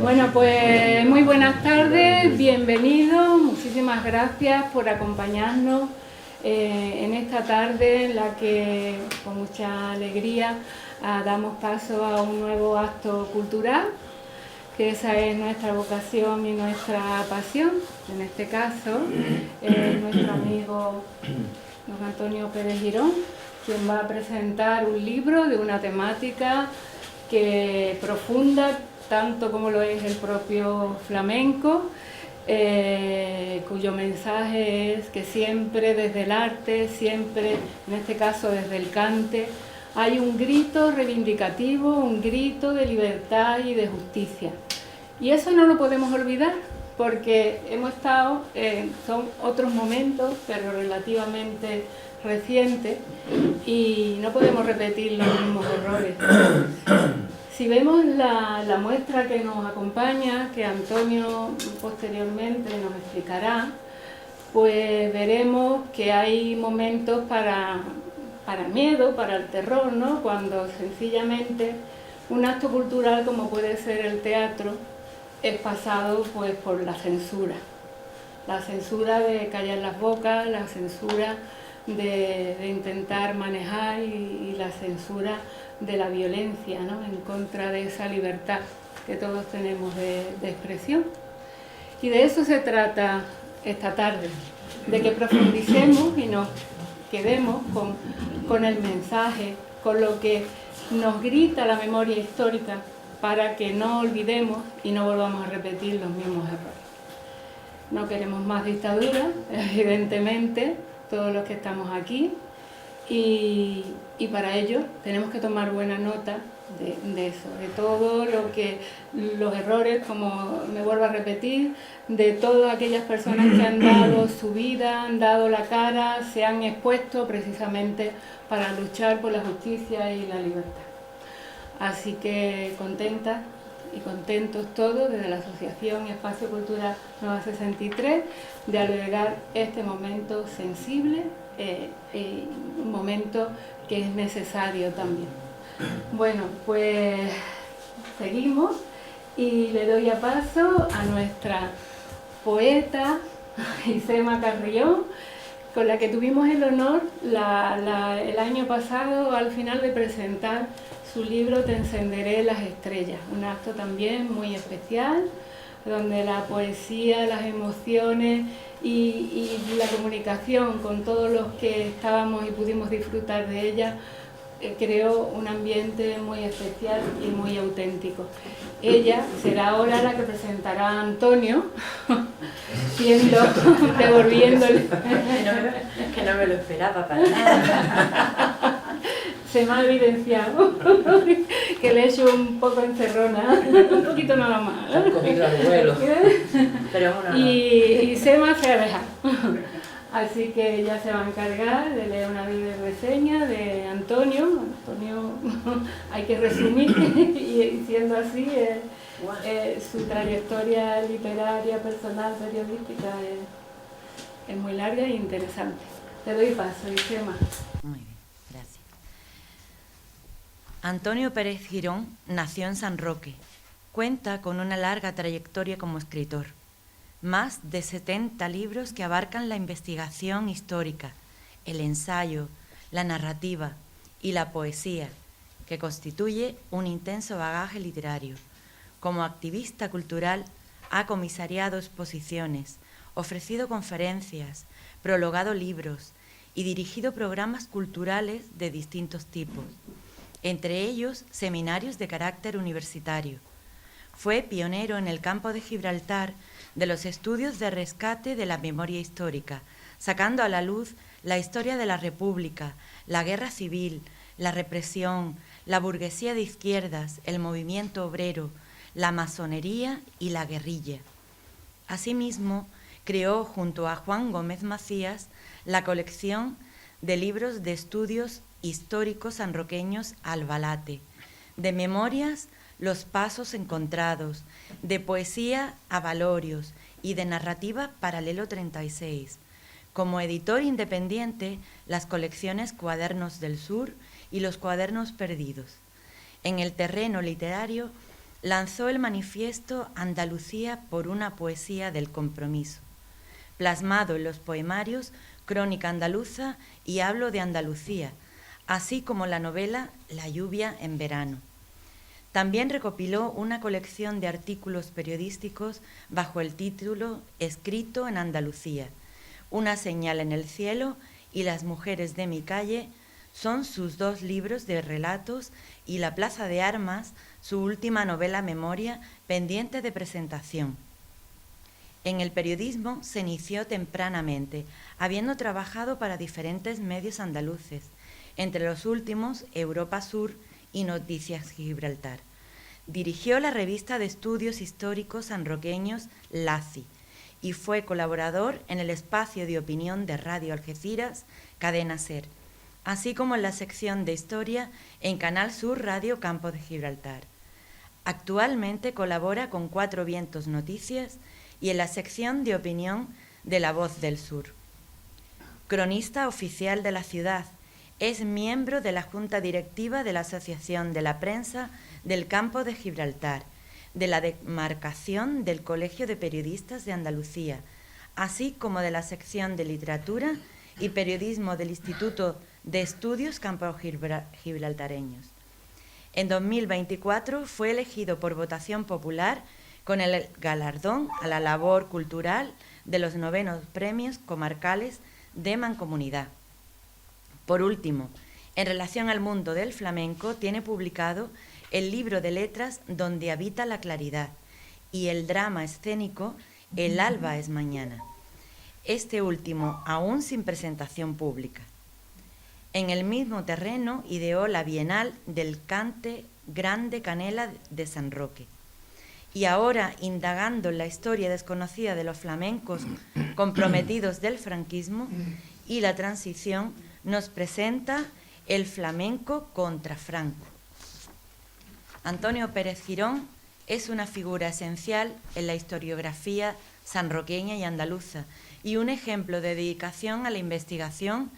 Bueno, pues muy buenas tardes, bienvenidos, muchísimas gracias por acompañarnos en esta tarde en la que con mucha alegría damos paso a un nuevo acto cultural, que esa es nuestra vocación y nuestra pasión. En este caso, nuestro amigo don Antonio Pérez Girón, quien va a presentar un libro de una temática que profunda, tanto como lo es el propio flamenco, cuyo mensaje es que siempre desde el arte, siempre, en este caso desde el cante, hay un grito reivindicativo, un grito de libertad y de justicia. Y eso no lo podemos olvidar, porque hemos estado, son otros momentos, pero relativamente recientes, y no podemos repetir los mismos errores. Si vemos la muestra que nos acompaña, que Antonio posteriormente nos explicará, pues veremos que hay momentos para el miedo, para el terror, ¿no? Cuando sencillamente un acto cultural como puede ser el teatro es pasado pues por la censura de callar las bocas, la censura de intentar manejar y la censura de la violencia, ¿no? En contra de esa libertad que todos tenemos de expresión. Y de eso se trata esta tarde, de que profundicemos y nos quedemos con el mensaje, con lo que nos grita la memoria histórica, para que no olvidemos y no volvamos a repetir los mismos errores. No queremos más dictadura, evidentemente, todos los que estamos aquí, y para ello tenemos que tomar buena nota de eso, de todo lo que los errores, como me vuelvo a repetir, de todas aquellas personas que han dado su vida, han dado la cara, se han expuesto precisamente para luchar por la justicia y la libertad. Así que contentas y contentos todos desde la Asociación Espacio Cultural Nueva 63 de albergar este momento sensible, un momento que es necesario también. Bueno, pues seguimos y le doy a paso a nuestra poeta Isema Carrión, con la que tuvimos el honor el año pasado al final de presentar su libro Te encenderé las estrellas, un acto también muy especial, donde la poesía, las emociones y la comunicación con todos los que estábamos y pudimos disfrutar de ella creó un ambiente muy especial y muy auténtico. Ella será ahora la que presentará a Antonio, devolviéndole. Que no me lo esperaba para nada. Se me ha evidenciado que le he hecho un poco encerrona, un poquito nada más. Se han comido al vuelo. Pero bueno, y Sema se ha dejado. Así que ella se va a encargar de leer una breve reseña de Antonio. Antonio, hay que resumir, y siendo así, su trayectoria literaria, personal, periodística es muy larga e interesante. Te doy paso, Isema. Muy bien, gracias. Antonio Pérez Girón nació en San Roque. Cuenta con una larga trayectoria como escritor. Más de 70 libros que abarcan la investigación histórica, el ensayo, la narrativa y la poesía, que constituye un intenso bagaje literario. Como activista cultural, ha comisariado exposiciones, ofrecido conferencias, prologado libros y dirigido programas culturales de distintos tipos, entre ellos seminarios de carácter universitario. Fue pionero en el campo de Gibraltar de los estudios de rescate de la memoria histórica, sacando a la luz la historia de la República, la guerra civil, la represión, la burguesía de izquierdas, el movimiento obrero, la masonería y la guerrilla. Asimismo, creó junto a Juan Gómez Macías la colección de libros de estudios históricos sanroqueños Albalate, de memorias Los Pasos Encontrados, de poesía Avalorios y de narrativa Paralelo 36. Como editor independiente, las colecciones Cuadernos del Sur y Los Cuadernos Perdidos. En el terreno literario lanzó el manifiesto Andalucía por una poesía del compromiso, plasmado en los poemarios Crónica Andaluza y Hablo de Andalucía, así como la novela La lluvia en verano. También recopiló una colección de artículos periodísticos bajo el título Escrito en Andalucía, Una señal en el cielo y Las mujeres de mi calle son sus 2 libros de relatos y La plaza de armas, su última novela memoria pendiente de presentación. En el periodismo se inició tempranamente, habiendo trabajado para diferentes medios andaluces, entre los últimos Europa Sur y Noticias Gibraltar. Dirigió la revista de estudios históricos sanroqueños LACI y fue colaborador en el espacio de opinión de Radio Algeciras, Cadena SER, así como en la sección de historia en Canal Sur Radio Campo de Gibraltar. Actualmente colabora con 4 Vientos Noticias y en la sección de opinión de La Voz del Sur. Cronista oficial de la ciudad, es miembro de la Junta Directiva de la Asociación de la Prensa del Campo de Gibraltar, de la demarcación del Colegio de Periodistas de Andalucía, así como de la sección de Literatura y Periodismo del Instituto de Estudios Campo-Gibraltareños. En 2024 fue elegido por votación popular con el galardón a la labor cultural de los 9º Premios Comarcales de Mancomunidad. Por último, en relación al mundo del flamenco, tiene publicado el libro de letras Donde habita la claridad y el drama escénico El alba es mañana, este último aún sin presentación pública. En el mismo terreno ideó la Bienal del Cante Grande Canela de San Roque. Y ahora, indagando en la historia desconocida de los flamencos comprometidos del franquismo y la transición, nos presenta el flamenco contra Franco. Antonio Pérez Girón es una figura esencial en la historiografía sanroqueña y andaluza y un ejemplo de dedicación a la investigación,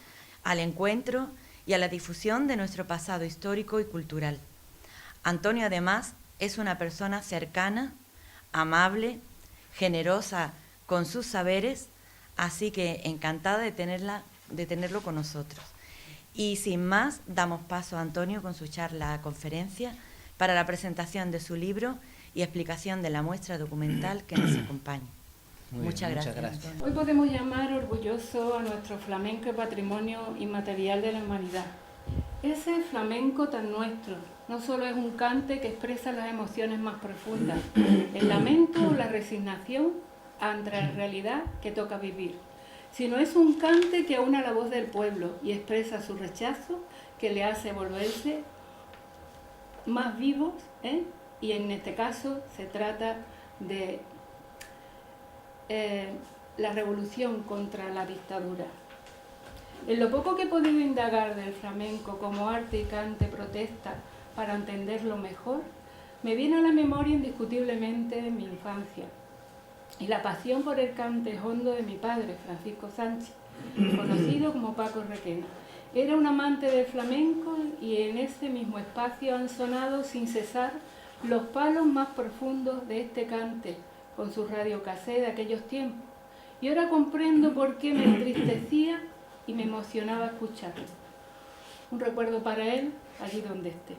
al encuentro y a la difusión de nuestro pasado histórico y cultural. Antonio, además, es una persona cercana, amable, generosa con sus saberes, así que encantada de tenerlo con nosotros. Y sin más, damos paso a Antonio con su charla conferencia para la presentación de su libro y explicación de la muestra documental que nos acompaña. Muchas gracias. Hoy podemos llamar orgulloso a nuestro flamenco patrimonio inmaterial de la humanidad. Ese flamenco tan nuestro no solo es un cante que expresa las emociones más profundas, el lamento o la resignación ante la realidad que toca vivir, sino es un cante que aúna la voz del pueblo y expresa su rechazo, que le hace volverse más vivos, y en este caso se trata de la revolución contra la dictadura. En lo poco que he podido indagar del flamenco como arte y cante protesta para entenderlo mejor, me viene a la memoria indiscutiblemente mi infancia y la pasión por el cante hondo de mi padre, Francisco Sánchez, conocido como Paco Requena. Era un amante del flamenco y en ese mismo espacio han sonado sin cesar los palos más profundos de este cante con su radiocassette de aquellos tiempos. Y ahora comprendo por qué me entristecía y me emocionaba escucharlo. Un recuerdo para él allí donde esté.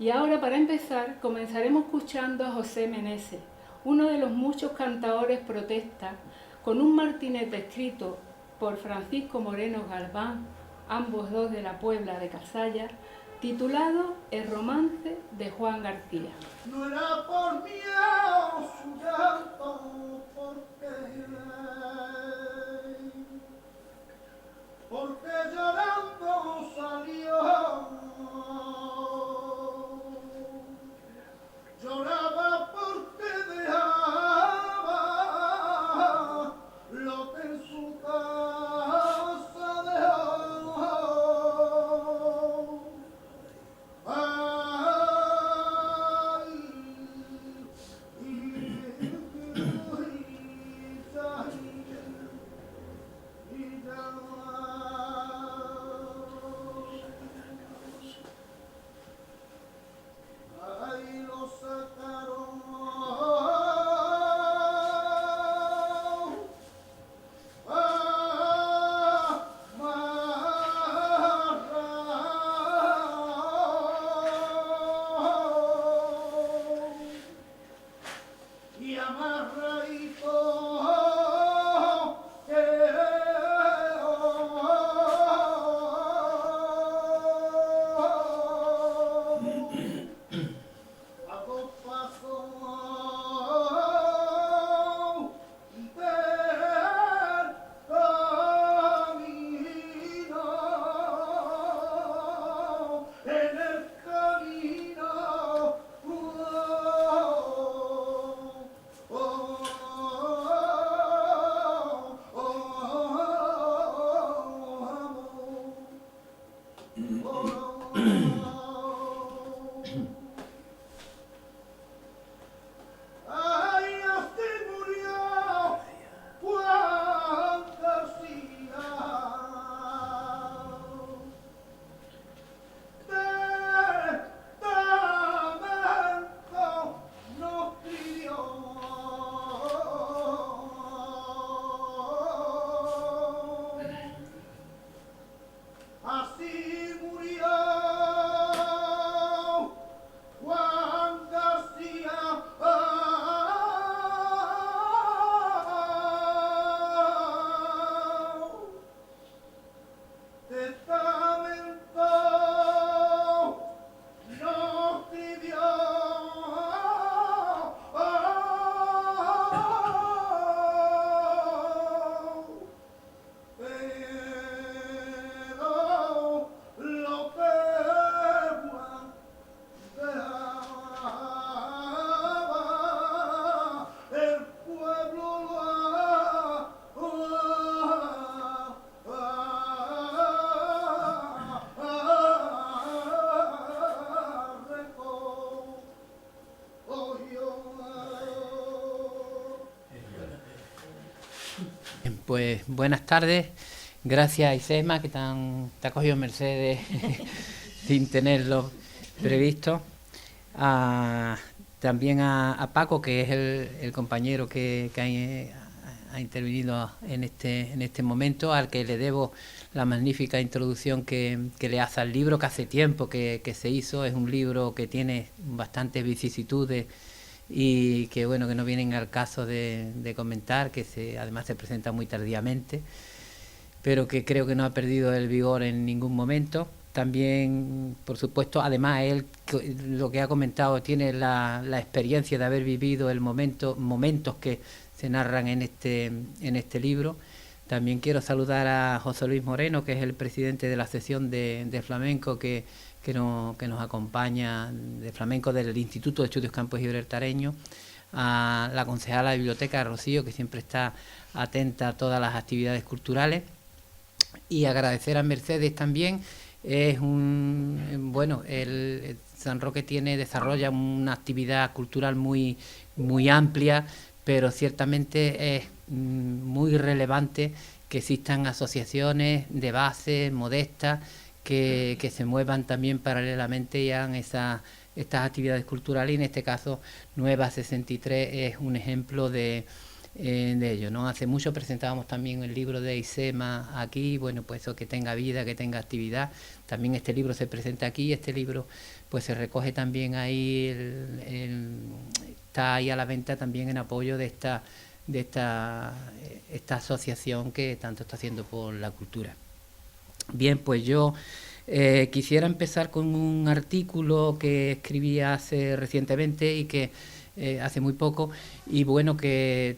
Y ahora, para empezar, comenzaremos escuchando a José Meneses, uno de los muchos cantadores protesta, con un martinete escrito por Francisco Moreno Galván, ambos dos de la Puebla de Casalla, titulado El romance de Juan García. No era por miedo su llanto, porque llorando salió, lloraba porque dejaba lo que en su casa dejó. Ay, así murió Juan García. Testamento nos pidió. Así murió Juan García. Testamento nos pidió. Pero lo que Juan dejaba, el pueblo lo Bien, pues buenas tardes, gracias a Isema que te ha cogido Mercedes sin tenerlo previsto, también a Paco, que es el compañero que ha intervenido en este momento, al que le debo la magnífica introducción que le hace al libro, que hace tiempo que se hizo. Es un libro que tiene bastantes vicisitudes y que bueno, que no vienen al caso de comentar, que además se presenta muy tardíamente, pero que creo que no ha perdido el vigor en ningún momento. También, por supuesto, además él, lo que ha comentado, tiene la experiencia de haber vivido momentos que se narran en este libro. También quiero saludar a José Luis Moreno, que es el presidente de la sección de flamenco que nos acompaña, de flamenco del Instituto de Estudios Campos Gibraltareños, a la concejala de Biblioteca, Rocío, que siempre está atenta a todas las actividades culturales, y agradecer a Mercedes también. Es el San Roque desarrolla una actividad cultural muy amplia, pero ciertamente es muy relevante que existan asociaciones de base modestas que se muevan también paralelamente y hagan estas actividades culturales, y en este caso Nueva 63 es un ejemplo de ello, ¿no? Hace mucho presentábamos también el libro de Isema aquí, bueno, pues eso, que tenga vida, que tenga actividad. También este libro se presenta aquí, este libro pues se recoge también ahí, está ahí a la venta también en apoyo de esta asociación que tanto está haciendo por la cultura. Bien, pues yo quisiera empezar con un artículo que escribí recientemente y que hace muy poco, y bueno, que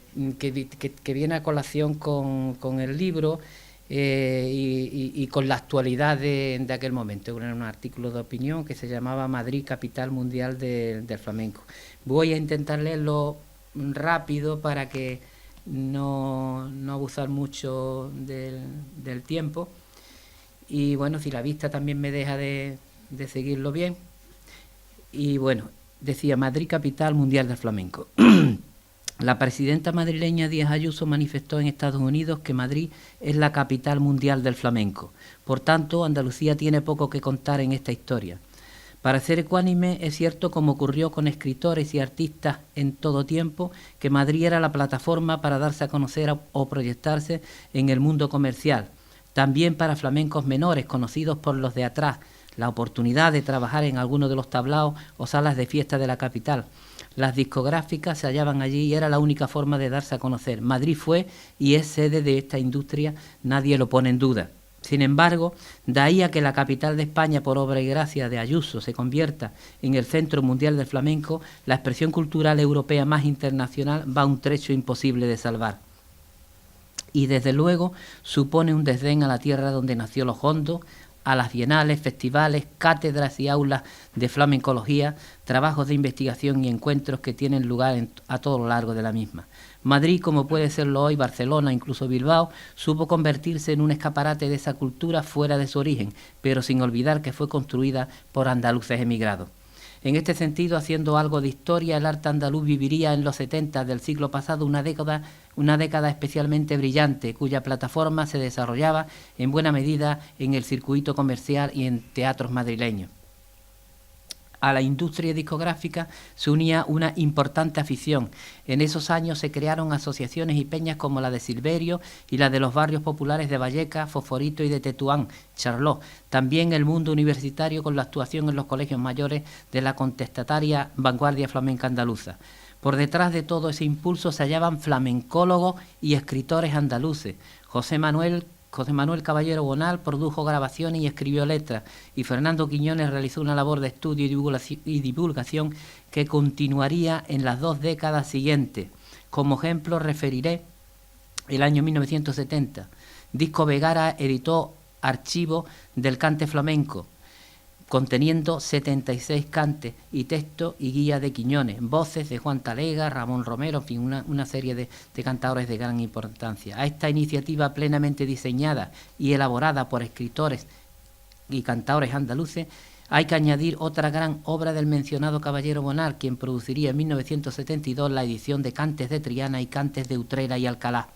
viene a colación con el libro y con la actualidad de aquel momento. Era un artículo de opinión que se llamaba Madrid, capital mundial del flamenco. Voy a intentar leerlo rápido para que no abusar mucho del tiempo, y bueno, si la vista también me deja de seguirlo bien. Y bueno, decía: Madrid, capital mundial del flamenco. La presidenta madrileña Díaz Ayuso manifestó en Estados Unidos que Madrid es la capital mundial del flamenco. Por tanto, Andalucía tiene poco que contar en esta historia. Para ser ecuánime, es cierto, como ocurrió con escritores y artistas en todo tiempo, que Madrid era la plataforma para darse a conocer o proyectarse en el mundo comercial. También para flamencos menores, conocidos por los de atrás, la oportunidad de trabajar en alguno de los tablaos o salas de fiesta de la capital. Las discográficas se hallaban allí y era la única forma de darse a conocer. Madrid fue y es sede de esta industria, nadie lo pone en duda. Sin embargo, de ahí a que la capital de España, por obra y gracia de Ayuso, se convierta en el centro mundial del flamenco, la expresión cultural europea más internacional va un trecho imposible de salvar. Y desde luego supone un desdén a la tierra donde nació los hondos, a las bienales, festivales, cátedras y aulas de flamencología, trabajos de investigación y encuentros que tienen lugar a todo lo largo de la misma. Madrid, como puede serlo hoy Barcelona, incluso Bilbao, supo convertirse en un escaparate de esa cultura fuera de su origen, pero sin olvidar que fue construida por andaluces emigrados. En este sentido, haciendo algo de historia, el arte andaluz viviría en los 70 del siglo pasado una década especialmente brillante, cuya plataforma se desarrollaba en buena medida en el circuito comercial y en teatros madrileños. A la industria discográfica se unía una importante afición. En esos años se crearon asociaciones y peñas como la de Silverio y la de los barrios populares de Vallecas, Fosforito y de Tetuán, Charlot. También el mundo universitario con la actuación en los colegios mayores de la contestataria vanguardia flamenca andaluza. Por detrás de todo ese impulso se hallaban flamencólogos y escritores andaluces. José Manuel Caballero Bonal produjo grabaciones y escribió letras, y Fernando Quiñones realizó una labor de estudio y divulgación que continuaría en las 2 décadas siguientes. Como ejemplo referiré el año 1970. Disco Vegara editó Archivo del Cante Flamenco, conteniendo 76 cantes y texto y guía de Quiñones, voces de Juan Talega, Ramón Romero, en fin, una serie de cantadores de gran importancia. A esta iniciativa plenamente diseñada y elaborada por escritores y cantadores andaluces, hay que añadir otra gran obra del mencionado Caballero Bonal, quien produciría en 1972 la edición de Cantes de Triana y Cantes de Utrera y Alcalá.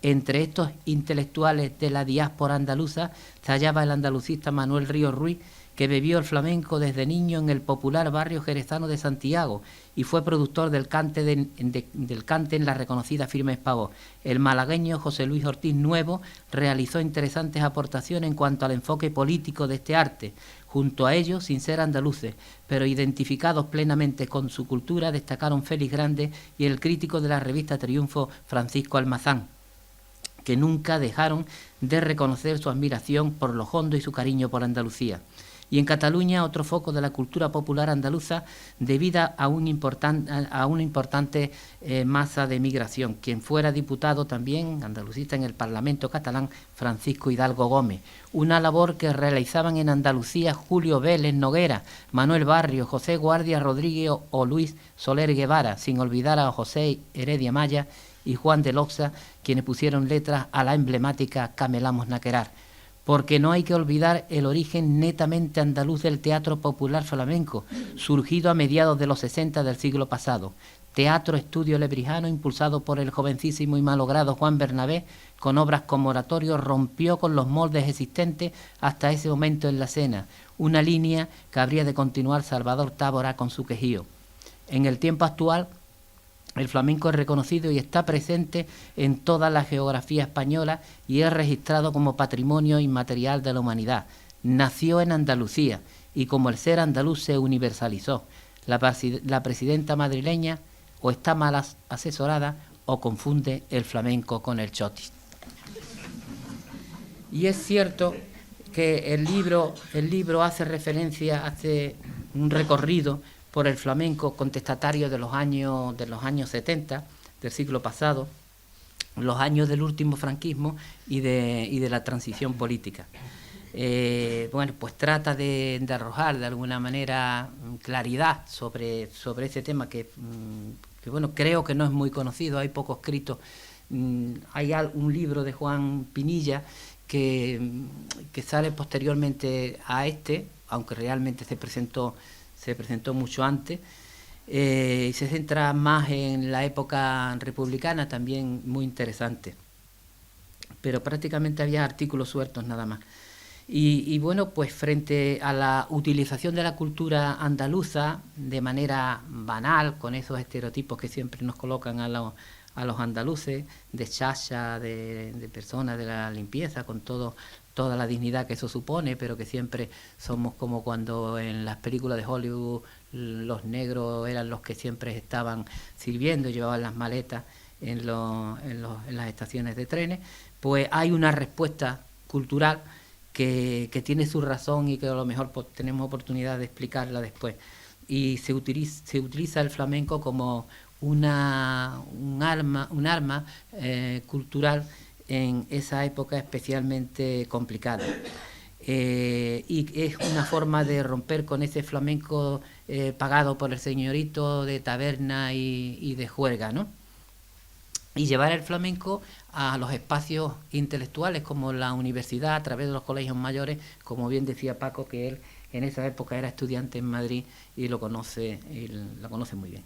Entre estos intelectuales de la diáspora andaluza se hallaba el andalucista Manuel Ríos Ruiz, que bebió el flamenco desde niño en el popular barrio jerezano de Santiago y fue productor del cante en la reconocida firma Espavó. El malagueño José Luis Ortiz Nuevo realizó interesantes aportaciones en cuanto al enfoque político de este arte. Junto a ellos, sin ser andaluces, pero identificados plenamente con su cultura, destacaron Félix Grande y el crítico de la revista Triunfo, Francisco Almazán, que nunca dejaron de reconocer su admiración por lo hondo y su cariño por Andalucía. Y en Cataluña, otro foco de la cultura popular andaluza debido a una importante masa de migración. Quien fuera diputado también andalucista en el Parlamento catalán, Francisco Hidalgo Gómez. Una labor que realizaban en Andalucía Julio Vélez Noguera, Manuel Barrio, José Guardia Rodríguez o Luis Soler Guevara, sin olvidar a José Heredia Maya y Juan de Loxa, quienes pusieron letras a la emblemática Camelamos Naquerar. Porque no hay que olvidar el origen netamente andaluz del teatro popular flamenco, surgido a mediados de los 60 del siglo pasado. Teatro Estudio Lebrijano, impulsado por el jovencísimo y malogrado Juan Bernabé, con obras como oratorio, rompió con los moldes existentes hasta ese momento en la escena, una línea que habría de continuar Salvador Tábora con su Quejío. En el tiempo actual, el flamenco es reconocido y está presente en toda la geografía española y es registrado como patrimonio inmaterial de la humanidad. Nació en Andalucía y como el ser andaluz se universalizó. La presidenta madrileña o está mal asesorada o confunde el flamenco con el chotis. Y es cierto que el libro hace referencia, hace un recorrido por el flamenco contestatario de los años 70 del siglo pasado, los años del último franquismo y de la transición política. Bueno, pues trata de arrojar de alguna manera claridad sobre ese tema que bueno, creo que no es muy conocido, hay poco escrito. Hay un libro de Juan Pinilla que sale posteriormente a este, aunque realmente se presentó mucho antes, y se centra más en la época republicana, también muy interesante. Pero prácticamente había artículos sueltos nada más. Y bueno, pues frente a la utilización de la cultura andaluza de manera banal, con esos estereotipos que siempre nos colocan a los andaluces, de chacha, de personas de la limpieza, con toda la dignidad que eso supone, pero que siempre somos como cuando en las películas de Hollywood los negros eran los que siempre estaban sirviendo, llevaban las maletas en las estaciones de trenes. Pues hay una respuesta cultural que tiene su razón y que a lo mejor tenemos oportunidad de explicarla después. Y se utiliza el flamenco como un arma cultural en esa época especialmente complicada. y es una forma de romper con ese flamenco pagado por el señorito de taberna y de juerga, ¿no? Y llevar el flamenco a los espacios intelectuales como la universidad, a través de los colegios mayores, como bien decía Paco, que él en esa época era estudiante en Madrid y lo conoce muy bien.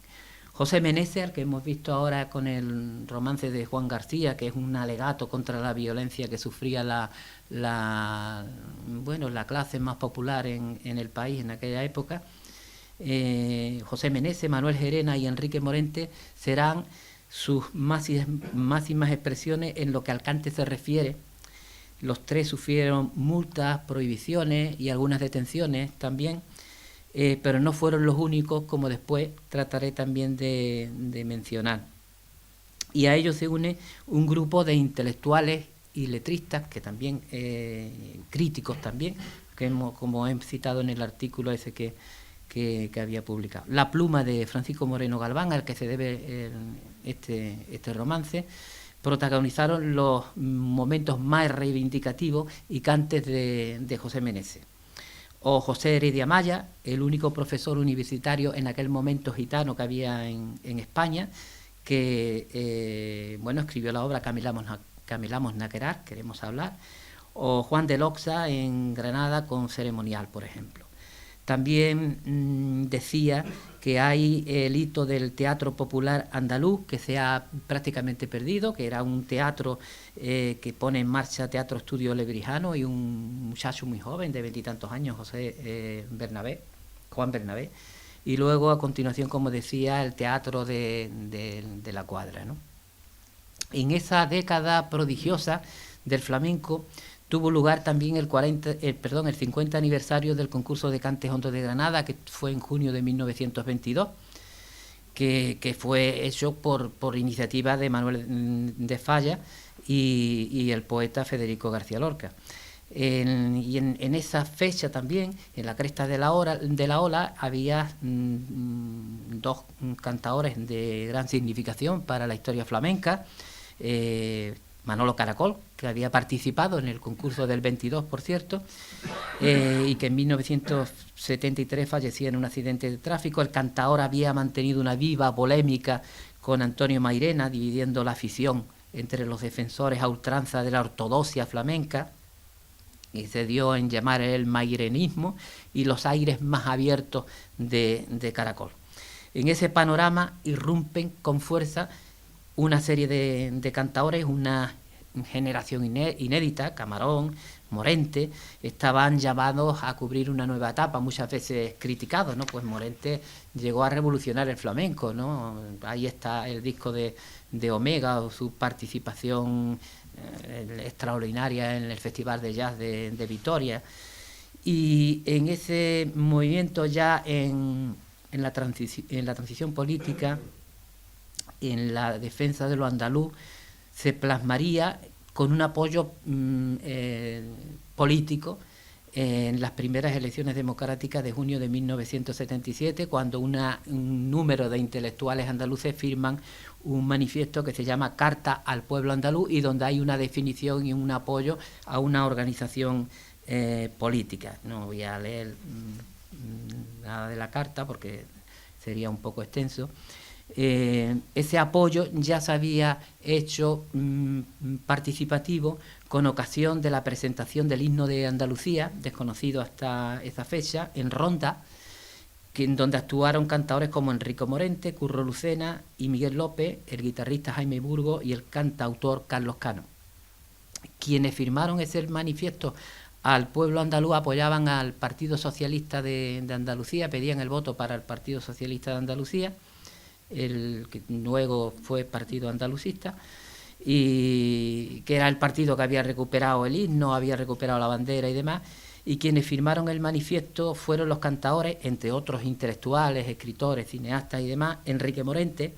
José Meneses, al que hemos visto ahora con el romance de Juan García, que es un alegato contra la violencia que sufría la clase más popular en el país en aquella época. José Meneses, Manuel Gerena y Enrique Morente serán sus máximas expresiones en lo que al cante se refiere. Los tres sufrieron multas, prohibiciones y algunas detenciones también, pero no fueron los únicos, como después trataré también de mencionar. Y a ellos se une un grupo de intelectuales y letristas, que también, críticos también, como he citado en el artículo ese que había publicado. La pluma de Francisco Moreno Galván, al que se debe este romance, protagonizaron los momentos más reivindicativos y cantes de José Meneses. O José Heredia Maya, el único profesor universitario en aquel momento gitano que había en España, que escribió la obra Camelamos Naquerar, queremos hablar, o Juan de Loxa en Granada con Ceremonial, por ejemplo. También decía que hay el hito del teatro popular andaluz, que se ha prácticamente perdido, que era un teatro que pone en marcha Teatro Estudio Lebrijano y un muchacho muy joven de 20 y tantos años, Juan Bernabé, y luego a continuación, como decía, el teatro de la Cuadra, ¿no? En esa década prodigiosa del flamenco tuvo lugar también el 50 aniversario del concurso de Cantes Hondos de Granada, que fue en junio de 1922, que fue hecho por iniciativa de Manuel de Falla y el poeta Federico García Lorca. En esa fecha también, en la cresta de la ola, había dos cantaores de gran significación para la historia flamenca. Manolo Caracol, que había participado en el concurso del 22, por cierto, y que en 1973 fallecía en un accidente de tráfico. El cantaor había mantenido una viva polémica con Antonio Mairena, dividiendo la afición entre los defensores a ultranza de la ortodoxia flamenca, y se dio en llamar el mairenismo, y los aires más abiertos de Caracol. En ese panorama irrumpen con fuerza una serie de cantaores, una generación inédita. Camarón, Morente, estaban llamados a cubrir una nueva etapa, muchas veces criticados, ¿no? Pues Morente llegó a revolucionar el flamenco, ¿no? Ahí está el disco de Omega, o su participación extraordinaria en el Festival de Jazz de Vitoria. Y en ese movimiento, ya en la transición política, en la defensa de lo andaluz, se plasmaría con un apoyo político en las primeras elecciones democráticas de junio de 1977, cuando un número de intelectuales andaluces firman un manifiesto que se llama Carta al Pueblo Andaluz, y donde hay una definición y un apoyo a una organización política. No voy a leer nada de la carta porque sería un poco extenso. Ese apoyo ya se había hecho participativo con ocasión de la presentación del himno de Andalucía, desconocido hasta esa fecha, en Ronda, en donde actuaron cantadores como Enrique Morente, Curro Lucena y Miguel López, el guitarrista Jaime Burgo y el cantautor Carlos Cano. Quienes firmaron ese manifiesto al pueblo andaluz apoyaban al Partido Socialista de Andalucía, pedían el voto para el Partido Socialista de Andalucía, el que luego fue Partido Andalucista, y que era el partido que había recuperado el himno, había recuperado la bandera y demás. Y quienes firmaron el manifiesto fueron los cantaores, entre otros intelectuales, escritores, cineastas y demás: Enrique Morente,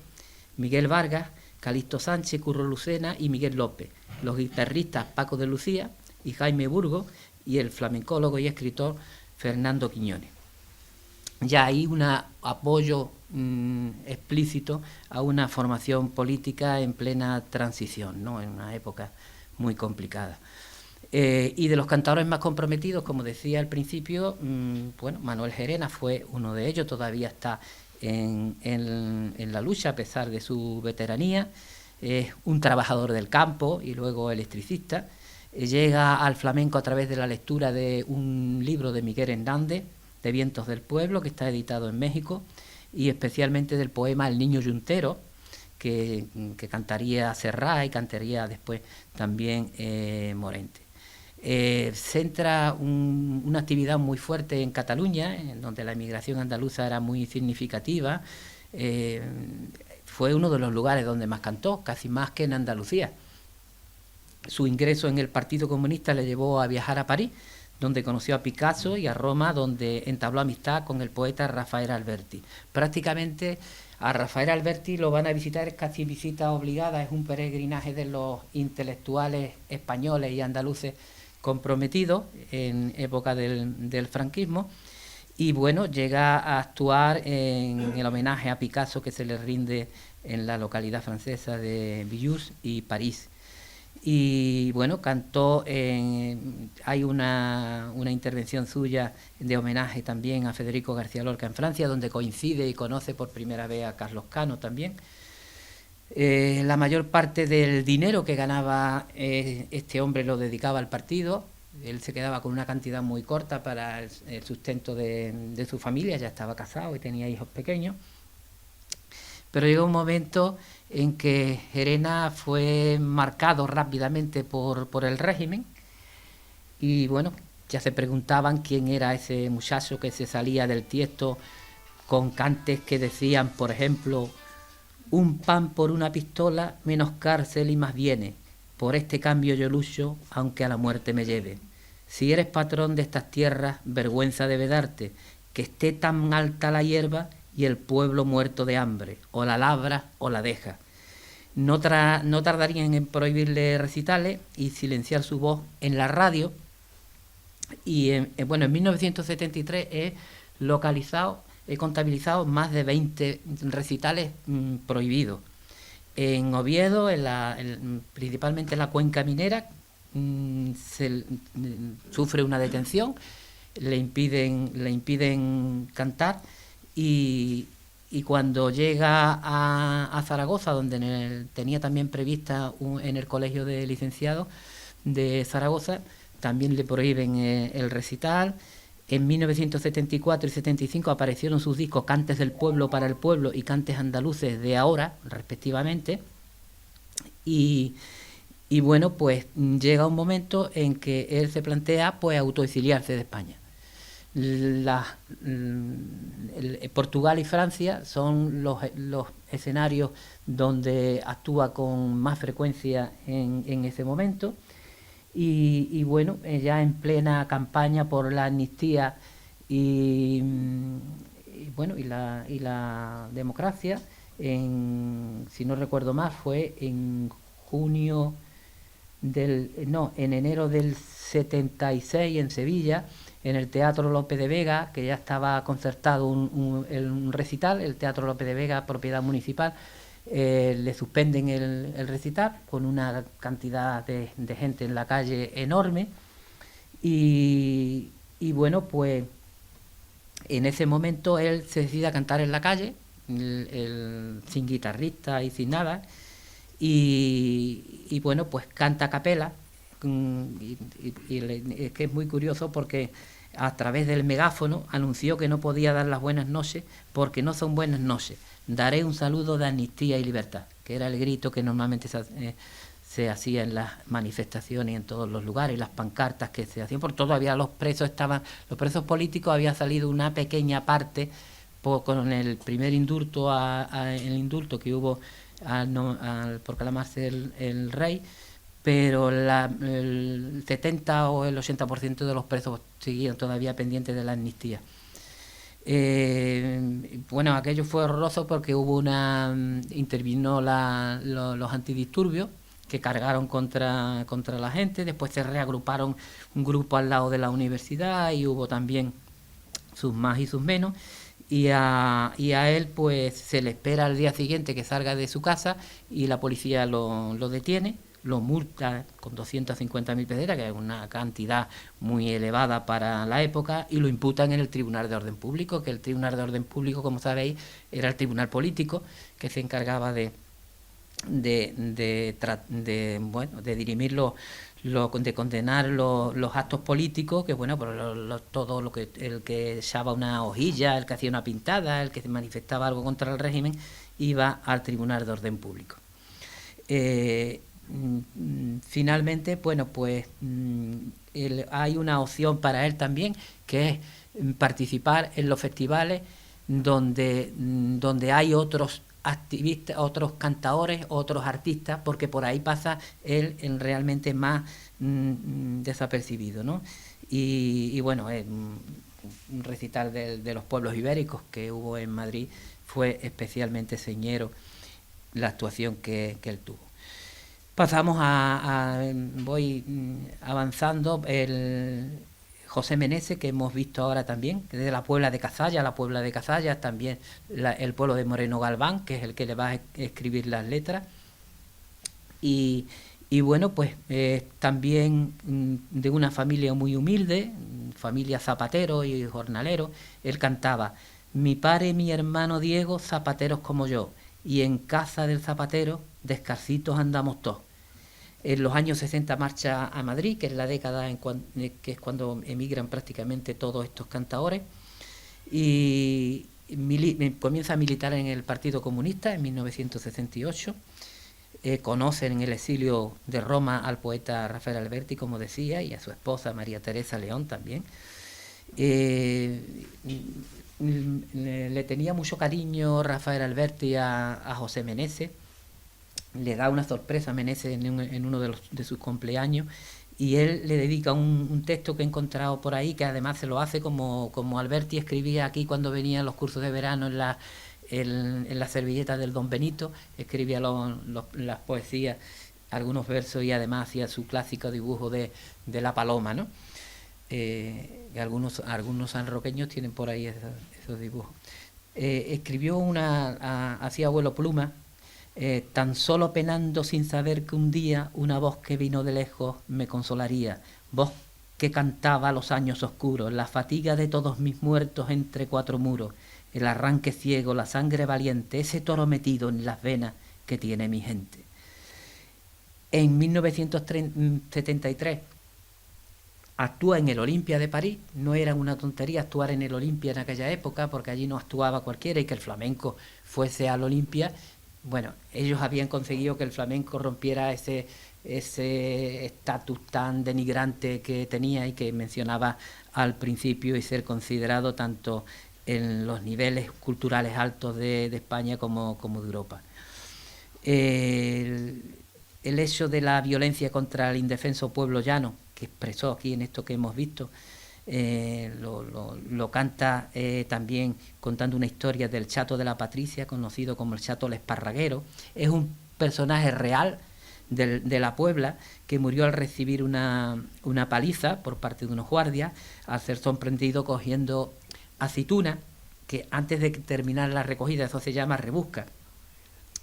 Miguel Vargas, Calixto Sánchez, Curro Lucena y Miguel López, los guitarristas Paco de Lucía y Jaime Burgo, y el flamencólogo y escritor Fernando Quiñones. Ya hay un apoyo explícito a una formación política en plena transición, ¿no? En una época muy complicada. Y de los cantadores más comprometidos, como decía al principio, bueno, Manuel Gerena fue uno de ellos, todavía está en la lucha a pesar de su veteranía. Es un trabajador del campo y luego electricista. Llega al flamenco a través de la lectura de un libro de Miguel Hernández, de Vientos del Pueblo, que está editado en México, y especialmente del poema El Niño Yuntero, que cantaría Serrat y cantaría después también Morente. Centra una actividad muy fuerte en Cataluña, en donde la emigración andaluza era muy significativa. Fue uno de los lugares donde más cantó, casi más que en Andalucía. Su ingreso en el Partido Comunista le llevó a viajar a París, donde conoció a Picasso, y a Roma, donde entabló amistad con el poeta Rafael Alberti. Prácticamente a Rafael Alberti lo van a visitar, es casi visita obligada, es un peregrinaje de los intelectuales españoles y andaluces comprometidos en época del franquismo, y bueno, llega a actuar en el homenaje a Picasso que se le rinde en la localidad francesa de Villus y París. Y bueno, cantó, hay una intervención suya de homenaje también a Federico García Lorca en Francia, donde coincide y conoce por primera vez a Carlos Cano también. La mayor parte del dinero que ganaba este hombre lo dedicaba al partido. Él se quedaba con una cantidad muy corta para el sustento de su familia, ya estaba casado y tenía hijos pequeños. Pero llegó un momento en que Gerena fue marcado rápidamente por el régimen, y bueno, ya se preguntaban quién era ese muchacho que se salía del tiesto con cantes que decían, por ejemplo: un pan por una pistola, menos cárcel y más bienes, por este cambio yo lucho, aunque a la muerte me lleve. Si eres patrón de estas tierras, vergüenza debe darte, que esté tan alta la hierba y el pueblo muerto de hambre, o la labra o la deja. No tardarían en prohibirle recitales y silenciar su voz en la radio. Y bueno, en 1973 he contabilizado más de 20 recitales prohibidos. En Oviedo, principalmente en la cuenca minera, sufre una detención, le impiden cantar, y cuando llega a Zaragoza, donde tenía también prevista en el Colegio de Licenciados de Zaragoza, también le prohíben el recital. En 1974 y 75 aparecieron sus discos Cantes del Pueblo para el Pueblo y Cantes Andaluces de Ahora, respectivamente. Y bueno, pues llega un momento en que él se plantea pues autoexiliarse de España. Portugal y Francia son los escenarios donde actúa con más frecuencia en ese momento. Y bueno, ya en plena campaña por la amnistía y la democracia, si no recuerdo mal, fue en enero del 76 en Sevilla, en el Teatro Lope de Vega, que ya estaba concertado un recital. El Teatro Lope de Vega, propiedad municipal, le suspenden el recital con una cantidad de gente en la calle enorme, y bueno, pues en ese momento él se decide a cantar en la calle, sin guitarrista y sin nada, y bueno, pues canta a capela, y que es muy curioso porque a través del megáfono anunció que no podía dar las buenas noches porque no son buenas noches. Daré un saludo de amnistía y libertad, que era el grito que normalmente se hacía en las manifestaciones y en todos los lugares, y las pancartas que se hacían, porque todavía los presos políticos, había salido una pequeña parte con el primer indulto, el indulto que hubo al proclamarse el rey, pero el 70 o el 80% de los presos seguían todavía pendientes de la amnistía. Bueno, aquello fue horroroso porque intervino los antidisturbios, que cargaron contra la gente. Después se reagruparon un grupo al lado de la universidad, y hubo también sus más y sus menos, y a él pues se le espera al día siguiente que salga de su casa, y la policía lo detiene, lo multa con 250.000 pesetas, que es una cantidad muy elevada para la época, y lo imputan en el Tribunal de Orden Público, que el Tribunal de Orden Público, como sabéis, era el tribunal político que se encargaba de dirimir de condenar los actos políticos, que bueno, pues todo lo que el que echaba una hojilla, el que hacía una pintada, el que manifestaba algo contra el régimen, iba al Tribunal de Orden Público. Finalmente, bueno, pues hay una opción para él también, que es participar en los festivales donde hay otros activistas, otros cantadores, otros artistas, porque por ahí pasa él realmente más desapercibido, ¿no? Y bueno, un recital de los pueblos ibéricos que hubo en Madrid fue especialmente señero la actuación que él tuvo. Pasamos voy avanzando, el José Meneses, que hemos visto ahora también, que es de la Puebla de Cazallas, también el pueblo de Moreno Galván, que es el que le va a escribir las letras. Y bueno, pues también de una familia muy humilde, familia zapatero y jornalero. Él cantaba: mi padre y mi hermano Diego, zapateros como yo, y en casa del zapatero, descalcitos andamos todos. En los años 60 marcha a Madrid, que es la década que es cuando emigran prácticamente todos estos cantadores, y comienza a militar en el Partido Comunista en 1968. Conocen en el exilio de Roma al poeta Rafael Alberti, como decía, y a su esposa María Teresa León también. Le tenía mucho cariño Rafael Alberti a José Meneses. Le da una sorpresa a Meneses en uno de sus cumpleaños, y él le dedica un texto que he encontrado por ahí, que además se lo hace como Alberti escribía aquí cuando venían los cursos de verano en la servilleta del Don Benito, escribía las poesías, algunos versos, y además hacía su clásico dibujo de la paloma, ¿no? Algunos sanroqueños tienen por ahí esos dibujos. Escribió hacía abuelo pluma, tan solo penando sin saber que un día una voz que vino de lejos me consolaría, voz que cantaba los años oscuros, la fatiga de todos mis muertos entre cuatro muros, el arranque ciego, la sangre valiente, ese toro metido en las venas que tiene mi gente. En 1973 actúa en el Olimpia de París. No era una tontería actuar en el Olimpia en aquella época, porque allí no actuaba cualquiera, y que el flamenco fuese al Olimpia. Bueno, ellos habían conseguido que el flamenco rompiera ese estatus tan denigrante que tenía y que mencionaba al principio, y ser considerado tanto en los niveles culturales altos de España como de Europa. El hecho de la violencia contra el indefenso pueblo llano, que expresó aquí en esto que hemos visto, lo canta también contando una historia del Chato de la Patricia, conocido como el Chato el Esparraguero. Es un personaje real de la Puebla, que murió al recibir una paliza por parte de unos guardias, al ser sorprendido cogiendo aceituna, que antes de terminar la recogida, eso se llama rebusca.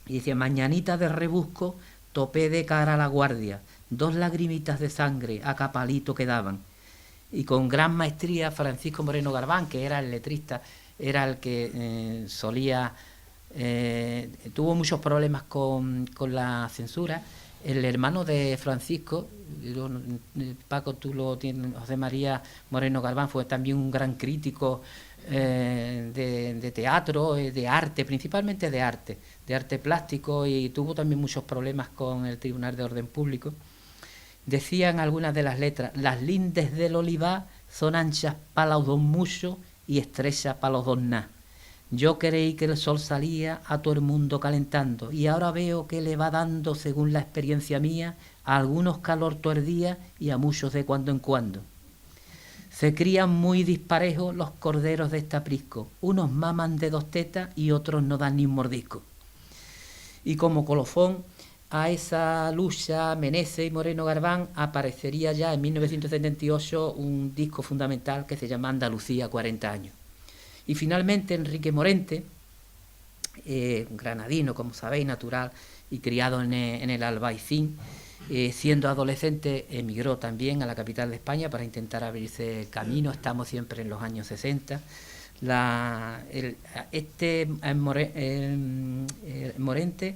Y dice: mañanita de rebusco, topé de cara a la guardia, 2 lagrimitas de sangre a capalito quedaban. Y con gran maestría Francisco Moreno Galván, que era el letrista, era el que tuvo muchos problemas con la censura. El hermano de Francisco, Paco, tú lo tienes, José María Moreno Galván, fue también un gran crítico de teatro, de arte, principalmente de arte plástico, y tuvo también muchos problemas con el Tribunal de Orden Público. Decían algunas de las letras: las lindes del olivar son anchas para los dos muchos y estrechas para los dos nada. Yo creí que el sol salía a todo el mundo calentando, y ahora veo que le va dando, según la experiencia mía, a algunos calor todo el día y a muchos de cuando en cuando. Se crían muy disparejos los corderos de este aprisco, unos maman de 2 tetas y otros no dan ni un mordisco. Y como colofón a esa lucha, Meneses y Moreno Galván, aparecería ya en 1978 un disco fundamental que se llama Andalucía 40 años. Y finalmente Enrique Morente, un granadino, como sabéis, natural y criado en el Albaicín, Siendo adolescente emigró también a la capital de España para intentar abrirse camino. Estamos siempre en los años 60. Morente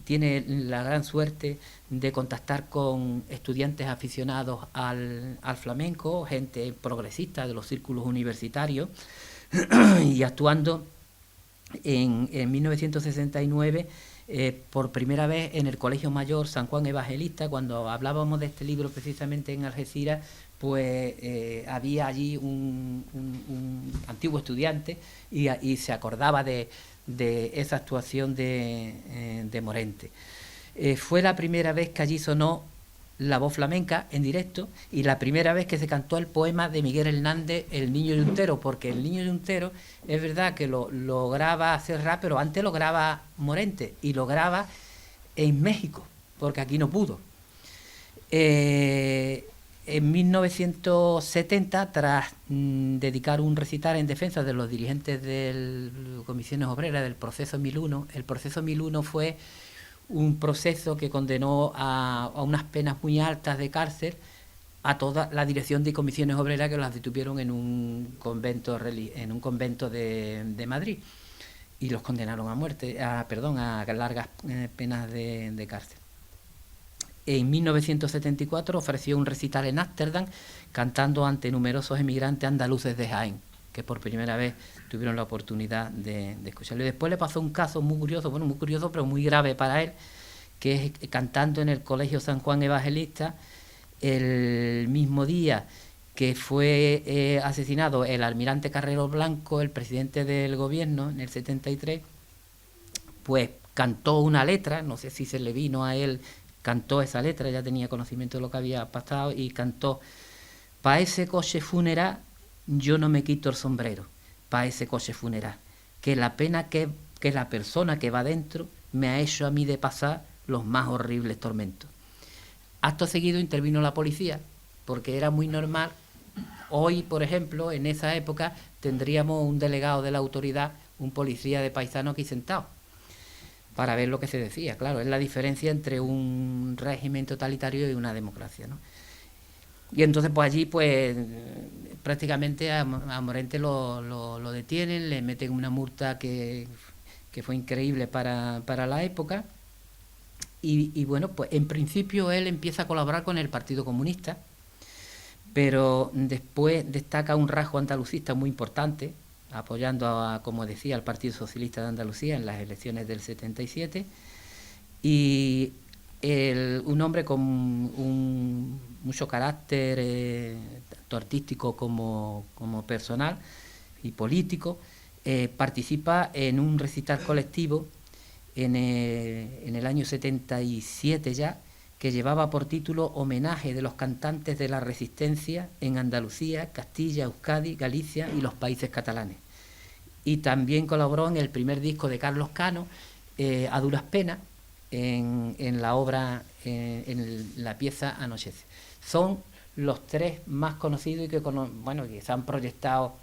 tiene la gran suerte de contactar con estudiantes aficionados al flamenco, gente progresista de los círculos universitarios, y actuando en 1969 por primera vez en el Colegio Mayor San Juan Evangelista. Cuando hablábamos de este libro precisamente en Algeciras, pues había allí un antiguo estudiante y se acordaba de esa actuación de Morente. Fue la primera vez que allí sonó la voz flamenca en directo y la primera vez que se cantó el poema de Miguel Hernández, El Niño Yuntero, porque El Niño Yuntero es verdad que lo graba Serrat, pero antes lo graba Morente y lo graba en México, porque aquí no pudo. En 1970, tras dedicar un recital en defensa de los dirigentes de comisiones obreras del proceso 1001, el proceso 1001 fue un proceso que condenó a unas penas muy altas de cárcel a toda la dirección de comisiones obreras, que las detuvieron en un convento de Madrid, y los condenaron a muerte, a largas penas de cárcel. En 1974 ofreció un recital en Ámsterdam cantando ante numerosos emigrantes andaluces de Jaén, que por primera vez tuvieron la oportunidad de escucharlo. Y después le pasó un caso muy curioso, pero muy grave para él, que es cantando en el Colegio San Juan Evangelista, el mismo día que fue asesinado el almirante Carrero Blanco, el presidente del gobierno, en el 73, pues cantó una letra, no sé si se le vino a él, cantó esa letra, ya tenía conocimiento de lo que había pasado, y cantó: pa' ese coche funeral yo no me quito el sombrero, pa' ese coche funeral, que la pena que la persona que va dentro me ha hecho a mí de pasar los más horribles tormentos. Acto seguido intervino la policía, porque era muy normal. Hoy, por ejemplo, en esa época tendríamos un delegado de la autoridad, un policía de paisano aquí sentado, para ver lo que se decía. Claro, es la diferencia entre un régimen totalitario y una democracia, ¿no? Y entonces pues allí pues prácticamente a Morente lo detienen, le meten una multa que fue increíble para la época, y bueno, pues en principio él empieza a colaborar con el Partido Comunista, pero después destaca un rasgo andalucista muy importante, apoyando, como decía, al Partido Socialista de Andalucía en las elecciones del 77, y un hombre con mucho carácter, tanto artístico como personal y político, participa en un recital colectivo en el año 77 ya, que llevaba por título Homenaje de los cantantes de la resistencia en Andalucía, Castilla, Euskadi, Galicia y los países catalanes. Y también colaboró en el primer disco de Carlos Cano, A duras penas, en la obra, en la pieza Anochece. Son los tres más conocidos y que se han proyectado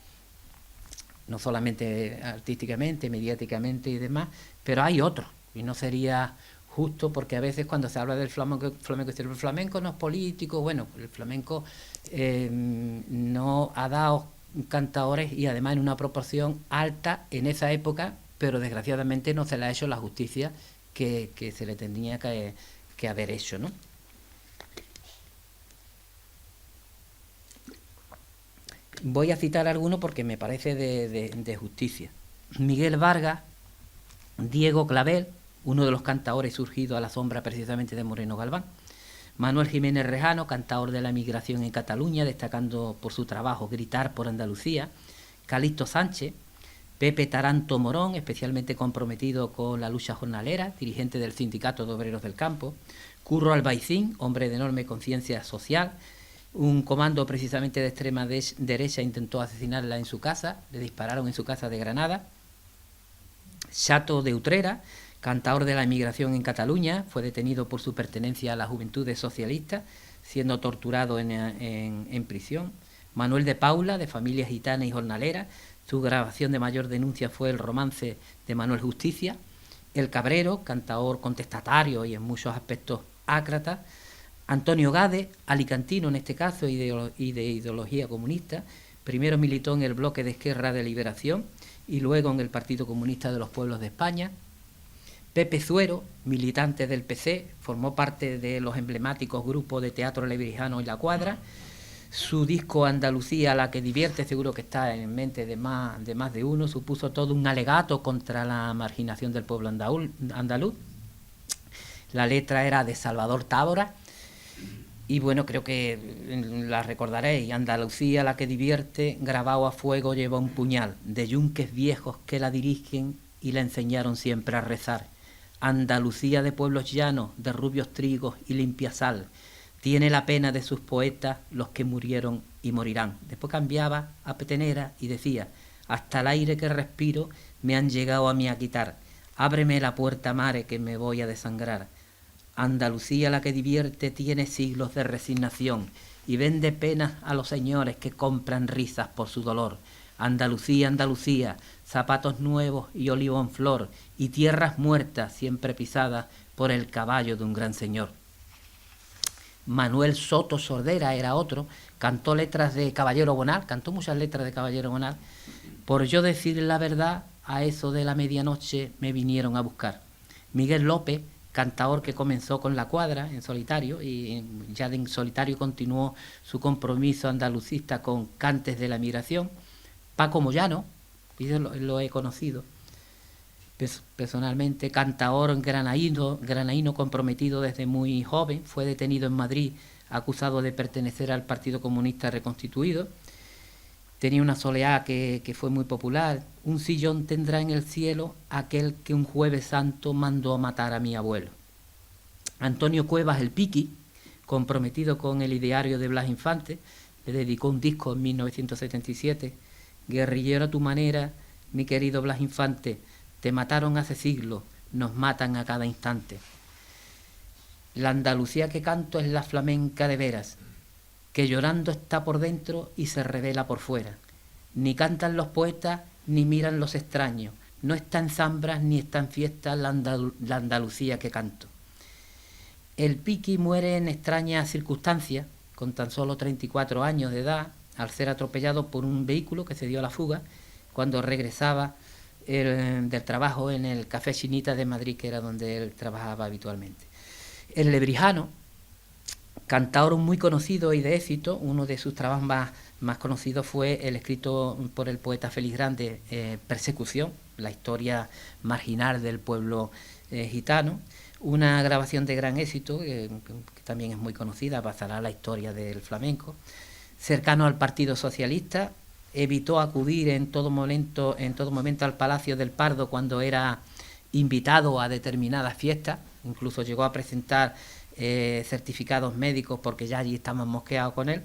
no solamente artísticamente, mediáticamente y demás, pero hay otros, y no sería justo, porque a veces cuando se habla del flamenco el flamenco no es político. Bueno, el flamenco no ha dado cantadores, y además en una proporción alta en esa época, pero desgraciadamente no se le ha hecho la justicia que se le tendría que haber hecho, ¿no? Voy a citar algunos porque me parece de justicia. Miguel Vargas, Diego Clavel, uno de los cantadores surgidos a la sombra precisamente de Moreno Galván. Manuel Jiménez Rejano, cantador de la emigración en Cataluña, destacando por su trabajo Gritar por Andalucía. Calixto Sánchez. Pepe Taranto Morón, especialmente comprometido con la lucha jornalera, dirigente del Sindicato de Obreros del Campo. Curro Albaicín, hombre de enorme conciencia social. Un comando precisamente de extrema derecha intentó asesinarla en su casa, le dispararon en su casa de Granada. Chato de Utrera, cantador de la emigración en Cataluña, fue detenido por su pertenencia a las Juventudes Socialistas, siendo torturado en prisión. Manuel de Paula, de familia gitana y jornalera, su grabación de mayor denuncia fue el romance de Manuel Justicia. El Cabrero, cantador contestatario y en muchos aspectos ácratas. Antonio Gade, alicantino en este caso y de ideología comunista, primero militó en el bloque de Esquerra de Liberación y luego en el Partido Comunista de los Pueblos de España. Pepe Zuero, militante del PC, formó parte de los emblemáticos grupos de Teatro Lebrijano y La Cuadra. Su disco Andalucía, la que divierte, seguro que está en mente de más de uno, supuso todo un alegato contra la marginación del pueblo andaluz. La letra era de Salvador Tábora. Y bueno, creo que la recordaréis. Andalucía, la que divierte, grabado a fuego lleva un puñal, de yunques viejos que la dirigen y la enseñaron siempre a rezar. Andalucía de pueblos llanos, de rubios trigos y limpia sal, tiene la pena de sus poetas los que murieron y morirán. Después cambiaba a petenera y decía: hasta el aire que respiro me han llegado a mí a quitar, ábreme la puerta, mare, que me voy a desangrar. Andalucía, la que divierte, tiene siglos de resignación y vende penas a los señores que compran risas por su dolor. Andalucía, Andalucía, zapatos nuevos y olivo en flor, y tierras muertas siempre pisadas por el caballo de un gran señor. Manuel Soto Sordera era otro, cantó letras de Caballero Bonal, cantó muchas letras de Caballero Bonal. Por yo decir la verdad, a eso de la medianoche me vinieron a buscar. Miguel López, cantaor que comenzó con La Cuadra en solitario y ya en solitario continuó su compromiso andalucista con Cantes de la Migración. Paco Moyano, yo lo he conocido personalmente, cantaor granaíno comprometido desde muy joven, fue detenido en Madrid acusado de pertenecer al Partido Comunista reconstituido. Tenía una soleá que fue muy popular. Un sillón tendrá en el cielo aquel que un jueves santo mandó a matar a mi abuelo. Antonio Cuevas, el Piqui, comprometido con el ideario de Blas Infante, le dedicó un disco en 1977. Guerrillero a tu manera, mi querido Blas Infante, te mataron hace siglos, nos matan a cada instante. La Andalucía que canto es la flamenca de veras, que llorando está por dentro y se revela por fuera. Ni cantan los poetas, ni miran los extraños. No está en zambras, ni está en fiestas la Andalucía que canto. El Piqui muere en extrañas circunstancias, con tan solo 34 años de edad, al ser atropellado por un vehículo que se dio a la fuga cuando regresaba del trabajo en el Café Chinita de Madrid, que era donde él trabajaba habitualmente. El Lebrijano, cantaor muy conocido y de éxito, uno de sus trabajos más conocidos fue el escrito por el poeta Félix Grande, Persecución, la historia marginal del pueblo gitano, una grabación de gran éxito que también es muy conocida, pasará a la historia del flamenco. Cercano al Partido Socialista, evitó acudir en todo momento al Palacio del Pardo cuando era invitado a determinadas fiestas, incluso llegó a presentar certificados médicos porque ya allí estaban mosqueados con él,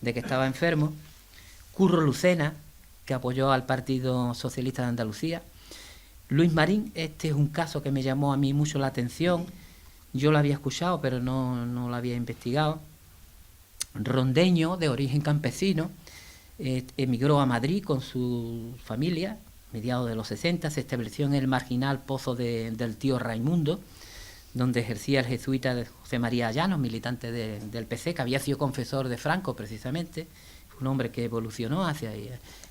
de que estaba enfermo. Curro Lucena, que apoyó al Partido Socialista de Andalucía. Luis Marín, este es un caso que me llamó a mí mucho la atención, yo lo había escuchado pero no lo había investigado. Rondeño, de origen campesino, emigró a Madrid con su familia, mediados de los 60, se estableció en el marginal Pozo del Tío Raimundo, donde ejercía el jesuita José María Llanos, militante del PC, que había sido confesor de Franco precisamente, un hombre que evolucionó hacia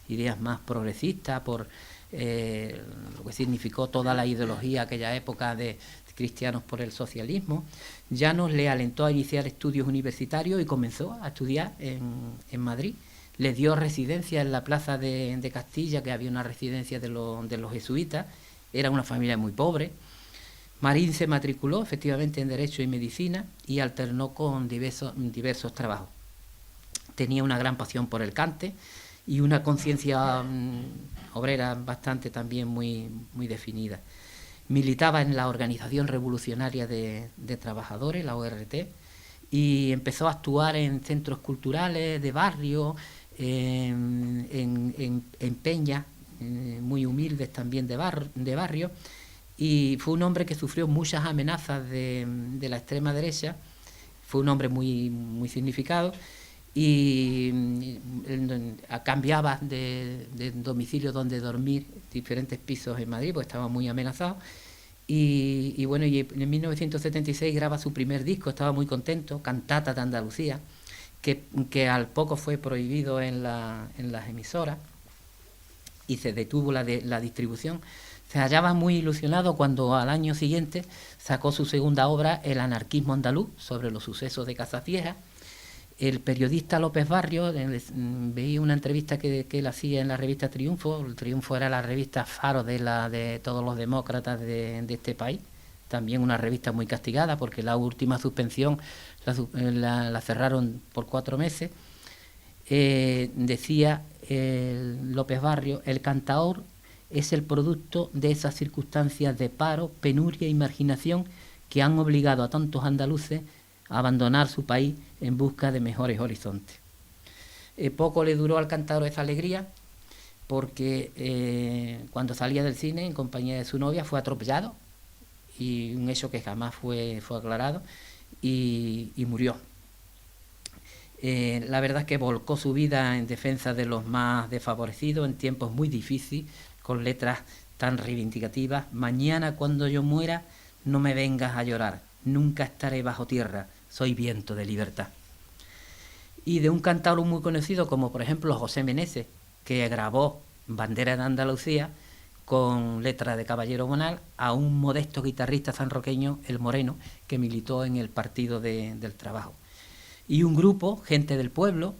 ideas más progresistas por lo que significó toda la ideología aquella época de cristianos por el socialismo. Llanos le alentó a iniciar estudios universitarios y comenzó a estudiar en Madrid. Le dio residencia en la plaza de Castilla, que había una residencia de los jesuitas. Era una familia muy pobre. Marín se matriculó efectivamente en Derecho y Medicina y alternó con diversos trabajos. Tenía una gran pasión por el cante y una conciencia obrera bastante también muy definida. Militaba en la Organización Revolucionaria de Trabajadores, la ORT, y empezó a actuar en centros culturales de barrio, en peñas muy humildes también de barrio, y fue un hombre que sufrió muchas amenazas de la extrema derecha. Fue un hombre muy significado y cambiaba de domicilio donde dormir, diferentes pisos en Madrid, porque estaba muy amenazado, Y bueno, y en 1976 graba su primer disco, estaba muy contento, Cantata de Andalucía, que al poco fue prohibido en las emisoras y se detuvo la distribución. Se hallaba muy ilusionado cuando al año siguiente sacó su segunda obra, El anarquismo andaluz, sobre los sucesos de Casasvieja. El periodista López Barrio, veía una entrevista que él hacía en la revista Triunfo. El Triunfo era la revista faro de todos los demócratas de este país. También una revista muy castigada, porque la última suspensión la cerraron por 4 meses. Decía López Barrio: el cantaor es el producto de esas circunstancias de paro, penuria y marginación que han obligado a tantos andaluces a abandonar su país en busca de mejores horizontes. Poco le duró al cantaor esa alegría, porque cuando salía del cine en compañía de su novia fue atropellado, y un hecho que jamás fue aclarado, y murió. La verdad es que volcó su vida en defensa de los más desfavorecidos en tiempos muy difíciles, con letras tan reivindicativas: mañana cuando yo muera no me vengas a llorar, nunca estaré bajo tierra, soy viento de libertad. Y de un cantaor muy conocido como por ejemplo José Meneses, que grabó Bandera de Andalucía con letra de Caballero Bonal, a un modesto guitarrista sanroqueño, El Moreno, que militó en el Partido del Trabajo. Y un grupo, Gente del Pueblo,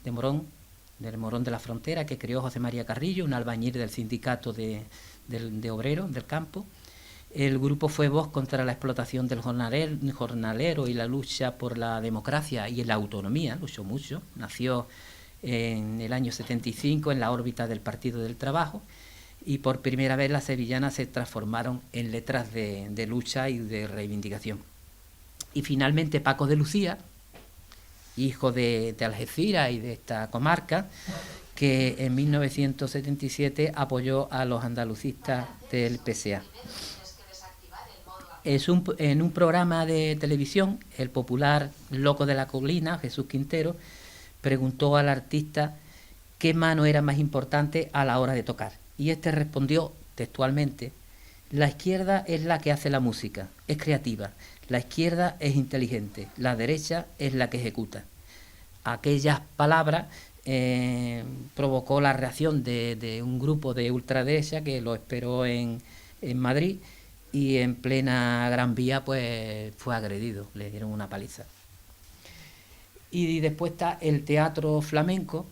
del Morón de la Frontera, que creó José María Carrillo, un albañil del sindicato de obreros del campo. El grupo fue voz contra la explotación del jornalero y la lucha por la democracia y la autonomía, luchó mucho. Nació en el año 75 en la órbita del Partido del Trabajo, y por primera vez las sevillanas se transformaron en letras de lucha y de reivindicación. Y finalmente Paco de Lucía, hijo de Algeciras y de esta comarca, que en 1977 apoyó a los andalucistas del PSA. En un programa de televisión, el popular Loco de la Colina, Jesús Quintero, preguntó al artista qué mano era más importante a la hora de tocar. Y este respondió textualmente: la izquierda es la que hace la música, es creativa, la izquierda es inteligente, la derecha es la que ejecuta. Aquellas palabras provocó la reacción de un grupo de ultraderecha que lo esperó en Madrid, y en plena Gran Vía pues fue agredido, le dieron una paliza. Y después está el teatro flamenco,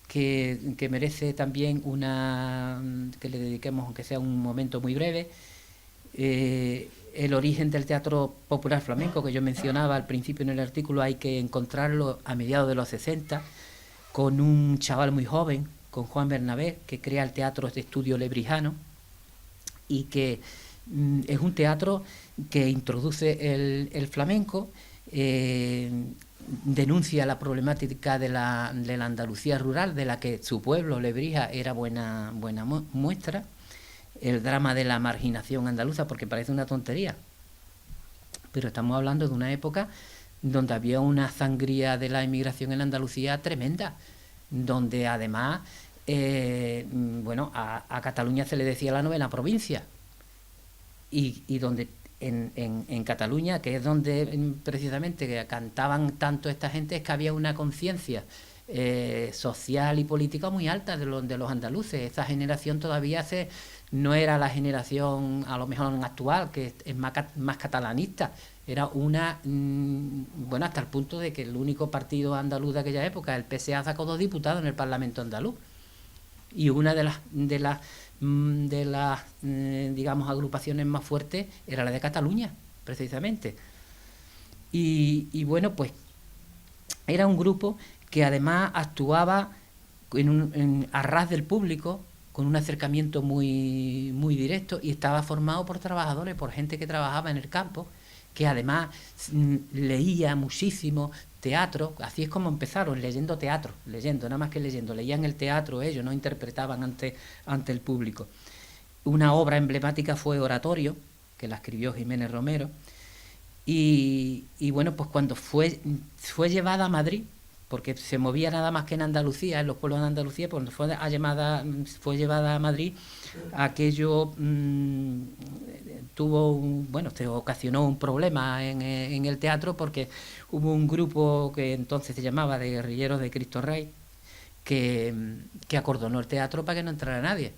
que merece también que le dediquemos, aunque sea un momento muy breve. El origen del teatro popular flamenco, que yo mencionaba al principio en el artículo, hay que encontrarlo a mediados de los 60, con un chaval muy joven, con Juan Bernabé, que crea el Teatro de Estudio Lebrijano, y que es un teatro que introduce el flamenco, denuncia la problemática de la Andalucía rural, de la que su pueblo, Lebrija, era buena muestra, el drama de la marginación andaluza, porque parece una tontería, pero estamos hablando de una época donde había una sangría de la inmigración en Andalucía tremenda, donde además a Cataluña se le decía la novena provincia, y donde en Cataluña, que es donde precisamente cantaban tanto esta gente, es que había una conciencia social y política muy alta de los andaluces. Esa generación todavía no era la generación a lo mejor actual, que es más catalanista. Era hasta el punto de que el único partido andaluz de aquella época, el PSA, sacó 2 diputados en el Parlamento andaluz, y una de las digamos, agrupaciones más fuertes era la de Cataluña, precisamente. Y bueno, pues era un grupo que además actuaba a ras del público, con un acercamiento muy, muy directo, y estaba formado por trabajadores, por gente que trabajaba en el campo, que además leía muchísimo teatro. Así es como empezaron, leyendo, nada más que leyendo, leían el teatro ellos, no interpretaban ante el público. Una obra emblemática fue Oratorio, que la escribió Jiménez Romero, y bueno, pues cuando fue llevada a Madrid, porque se movía nada más que en Andalucía, en los pueblos de Andalucía, pues fue llevada a Madrid, aquello se ocasionó un problema en el teatro, porque hubo un grupo que entonces se llamaba de Guerrilleros de Cristo Rey que acordonó el teatro para que no entrara nadie.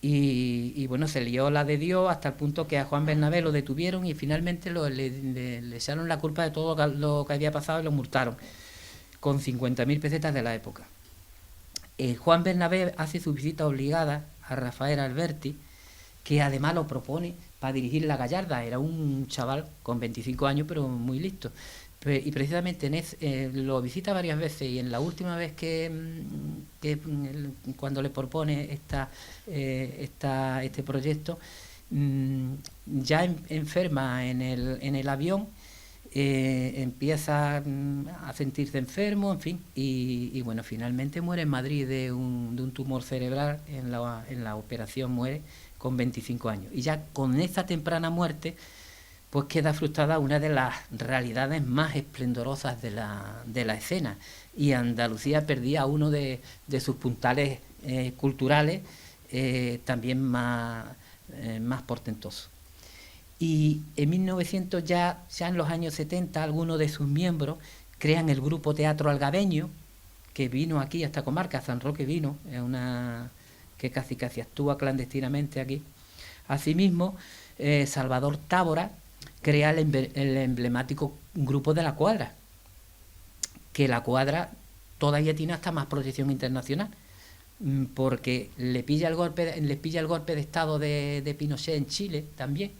Y bueno, se lió la de Dios hasta el punto que a Juan Bernabé lo detuvieron y finalmente le echaron la culpa de todo lo que había pasado y lo multaron con 50.000 pesetas de la época. Juan Bernabé hace su visita obligada a Rafael Alberti, que además lo propone para dirigir La Gallarda. Era un chaval con 25 años, pero muy listo. Y precisamente lo visita varias veces, y en la última vez cuando le propone este proyecto, ya enferma en el avión, empieza a sentirse enfermo, en fin, y bueno, finalmente muere en Madrid de un tumor cerebral. En la operación muere con 25 años. Y ya con esa temprana muerte, pues queda frustrada una de las realidades más esplendorosas de la escena, y Andalucía perdía uno de sus puntales culturales también más portentosos. Y en 1900, ya en los años 70, algunos de sus miembros crean el grupo Teatro Algabeño, que vino aquí a esta comarca. San Roque vino, que casi actúa clandestinamente aquí. Asimismo, Salvador Tábora crea el emblemático grupo de La Cuadra, que La Cuadra todavía tiene hasta más proyección internacional, porque le pilla el golpe de estado de Pinochet en Chile también.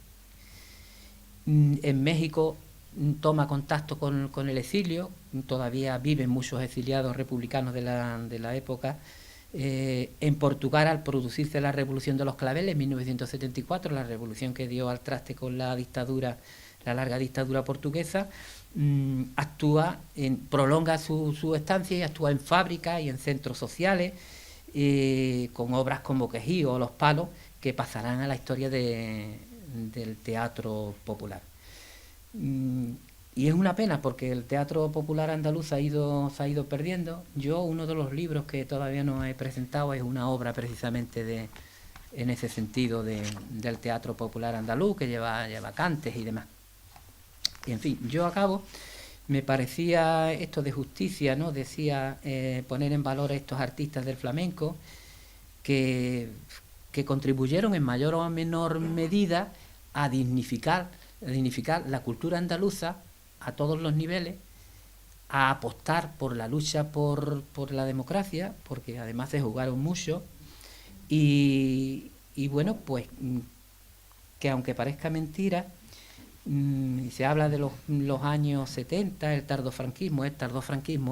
En México toma contacto con el exilio, todavía viven muchos exiliados republicanos de la época. En Portugal, al producirse la Revolución de los Claveles en 1974, la revolución que dio al traste con la larga dictadura portuguesa, prolonga su estancia y actúa en fábricas y en centros sociales, con obras como Quejío o Los Palos, que pasarán a la historia del teatro popular. Y es una pena, porque el teatro popular andaluz se ha ido perdiendo. Uno de los libros que todavía no he presentado es una obra precisamente en ese sentido del teatro popular andaluz, que lleva cantes y demás. Y en fin, yo acabo. Me parecía esto de justicia, ¿no? Decía, poner en valor a estos artistas del flamenco que contribuyeron en mayor o menor medida a dignificar la cultura andaluza a todos los niveles, a apostar por la lucha por la democracia, porque además se jugaron mucho, y bueno, pues que aunque parezca mentira, y se habla de los años 70, el tardofranquismo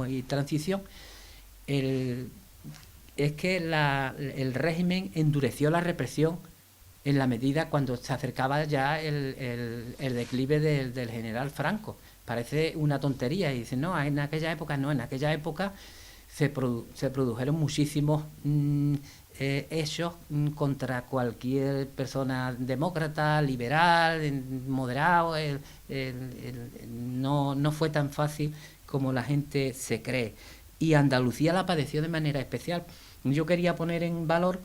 y transición, es que el régimen endureció la represión en la medida cuando se acercaba ya el declive del general Franco. Parece una tontería, y dicen, no, en aquella época se produjeron muchísimos hechos contra cualquier persona demócrata, liberal, moderado. No fue tan fácil como la gente se cree, y Andalucía la padeció de manera especial. Yo quería poner en valor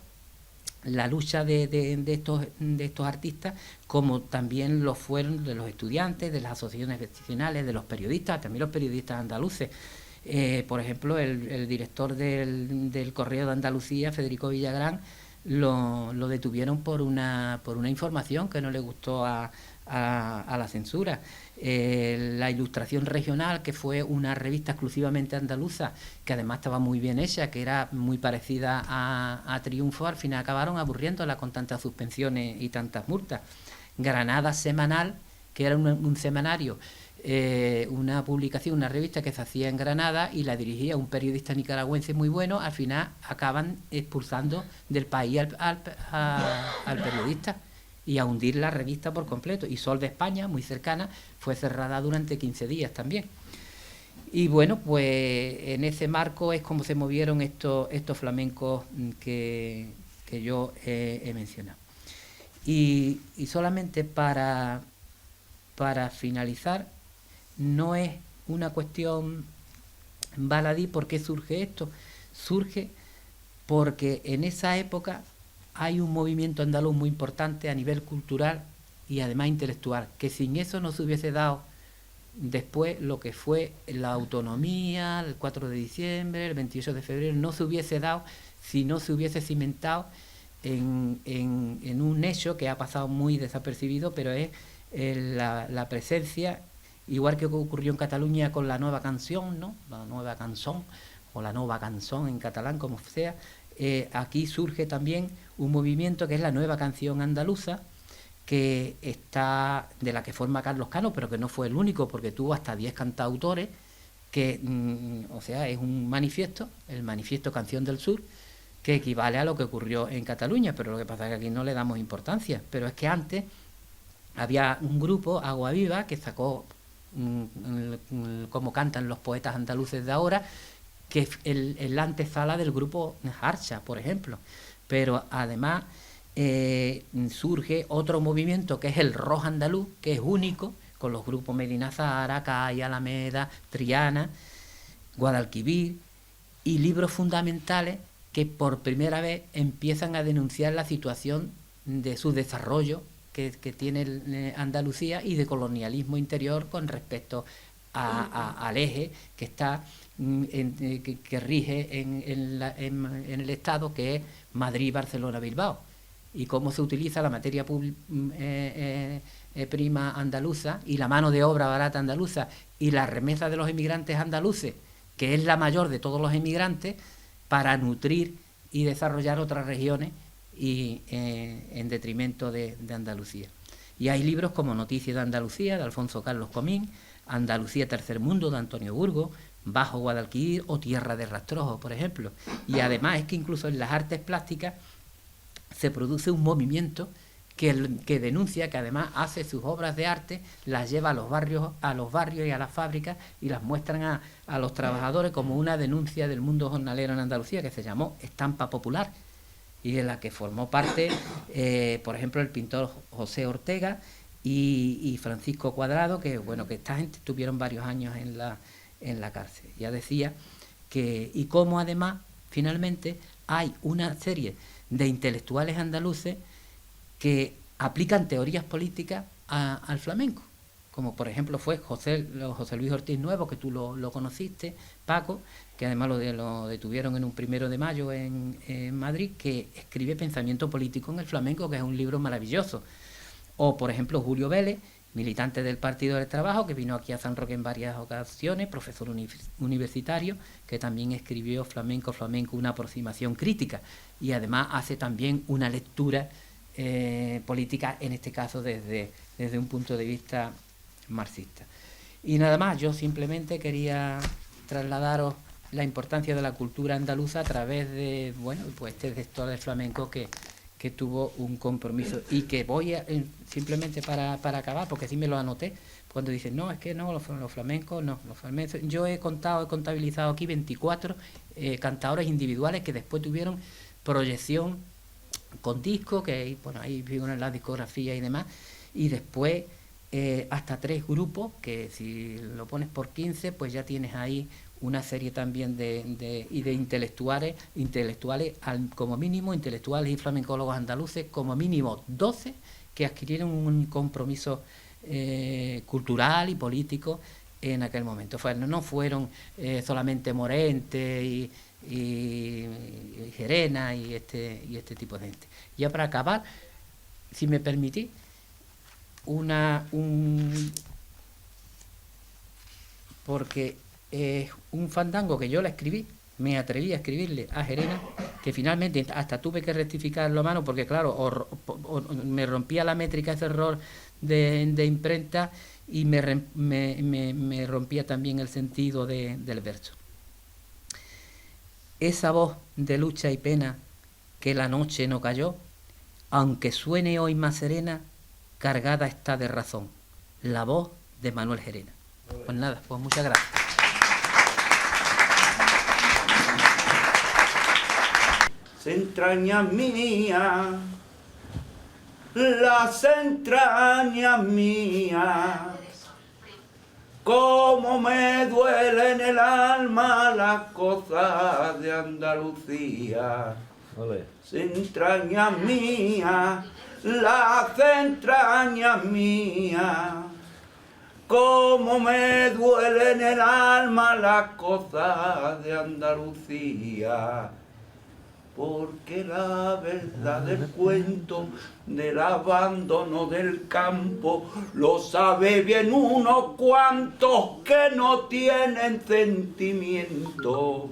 la lucha de estos artistas, como también lo fueron de los estudiantes, de las asociaciones vecinales, de los periodistas, también los periodistas andaluces. Por ejemplo, el director del Correo de Andalucía, Federico Villagrán, lo detuvieron por una información que no le gustó a la censura. La Ilustración Regional, que fue una revista exclusivamente andaluza, que además estaba muy bien hecha, que era muy parecida a Triunfo, al final acabaron aburriéndola con tantas suspensiones y tantas multas. Granada Semanal, que era un semanario, una publicación, una revista que se hacía en Granada y la dirigía un periodista nicaragüense muy bueno, al final acaban expulsando del país al periodista y a hundir la revista por completo. Y Sol de España, muy cercana, fue cerrada durante 15 días también. Y bueno, pues en ese marco es como se movieron estos flamencos que yo he mencionado. Y solamente para finalizar, no es una cuestión baladí. ¿Por qué surge esto? Surge porque en esa época hay un movimiento andaluz muy importante a nivel cultural y además intelectual, que sin eso no se hubiese dado después lo que fue la autonomía, el 4 de diciembre, el 28 de febrero, no se hubiese dado si no se hubiese cimentado en un hecho que ha pasado muy desapercibido, pero es la presencia, igual que ocurrió en Cataluña con la nueva canción, ¿no? La nueva canción, o la nova canción en catalán, como sea, aquí surge también un movimiento que es la nueva canción andaluza, que está, de la que forma Carlos Cano, pero que no fue el único, porque tuvo hasta 10 cantautores, que, o sea, es un manifiesto, el manifiesto Canción del Sur, que equivale a lo que ocurrió en Cataluña, pero lo que pasa es que aquí no le damos importancia. Pero es que antes había un grupo, Agua Viva, que sacó, como cantan los poetas andaluces de ahora, que es la antesala del grupo Harcha, por ejemplo. Pero además surge otro movimiento que es el rock andaluz, que es único, con los grupos Medina Zahara, Caya, Alameda, Triana, Guadalquivir, y libros fundamentales que por primera vez empiezan a denunciar la situación de su desarrollo que tiene Andalucía y de colonialismo interior con respecto al eje que está que rige en el Estado, que es Madrid, Barcelona, Bilbao, y cómo se utiliza la materia prima andaluza y la mano de obra barata andaluza y la remesa de los inmigrantes andaluces, que es la mayor de todos los inmigrantes, para nutrir y desarrollar otras regiones y en detrimento de Andalucía. Y hay libros como Noticias de Andalucía, de Alfonso Carlos Comín, Andalucía Tercer Mundo, de Antonio Burgos, Bajo Guadalquivir o Tierra de Rastrojo, por ejemplo. Y además es que incluso en las artes plásticas se produce un movimiento que denuncia, que además hace sus obras de arte, las lleva a los barrios y a las fábricas y las muestran a los trabajadores como una denuncia del mundo jornalero en Andalucía, que se llamó Estampa Popular, y de la que formó parte, por ejemplo, el pintor José Ortega y Francisco Cuadrado, que bueno, que esta gente tuvieron varios años en la cárcel. Ya decía que, y cómo además, finalmente, hay una serie de intelectuales andaluces que aplican teorías políticas al flamenco, como por ejemplo fue José Luis Ortiz Nuevo, que tú lo conociste, Paco, que además lo detuvieron en un 1 de mayo en Madrid, que escribe Pensamiento Político en el Flamenco, que es un libro maravilloso. O por ejemplo Julio Vélez, militante del Partido del Trabajo, que vino aquí a San Roque en varias ocasiones, profesor universitario, que también escribió Flamenco, una aproximación crítica, y además hace también una lectura política, en este caso desde un punto de vista marxista. Y nada más, yo simplemente quería trasladaros la importancia de la cultura andaluza a través de, bueno, pues este sector del flamenco que tuvo un compromiso, y que voy a, simplemente para acabar, porque sí me lo anoté, cuando dicen, no, es que no, los flamencos, no, los flamencos, yo he contabilizado aquí 24 cantadores individuales que después tuvieron proyección con disco, que bueno, ahí figuran las discografías y demás, y después hasta 3 grupos, que si lo pones por 15, pues ya tienes ahí una serie también de intelectuales, como mínimo, intelectuales y flamencólogos andaluces, como mínimo 12, que adquirieron un compromiso cultural y político en aquel momento. No fueron solamente Morente y Gerena y este tipo de gente. Ya para acabar, si me permitís, porque es un fandango que yo la escribí, me atreví a escribirle a Gerena, que finalmente hasta tuve que rectificarlo a mano, porque claro, me rompía la métrica ese error de imprenta, y me rompía también el sentido del verso. Esa voz de lucha y pena que la noche no cayó, aunque suene hoy más serena, cargada está de razón. La voz de Manuel Gerena. Pues nada, pues muchas gracias. Entrañas mías, las entrañas mías, cómo me duele en el alma las cosas de Andalucía. entrañas mías, las entrañas mías. Cómo me duele en el alma las cosas de Andalucía. Porque la verdad del cuento del abandono del campo lo sabe bien unos cuantos que no tienen sentimiento.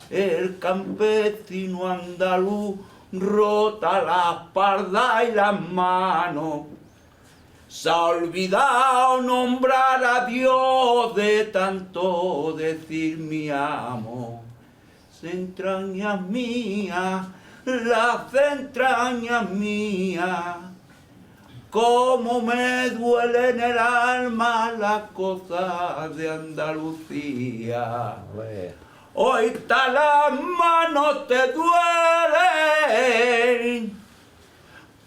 El campesino andaluz rota la espalda y las manos. Se ha olvidado nombrar a Dios de tanto decir mi amo. Entrañas mías, las entrañas mías, cómo me duele en el alma las cosas de Andalucía. Hoy está las manos te duelen,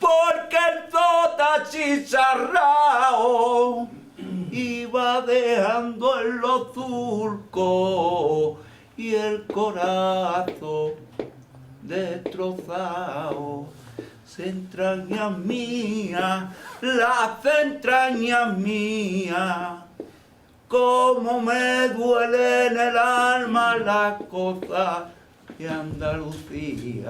porque el sota chicharrao iba dejando en los surcos y el corazón destrozado. Entrañas mías, las entrañas mías, cómo me duele en el alma las cosas de Andalucía.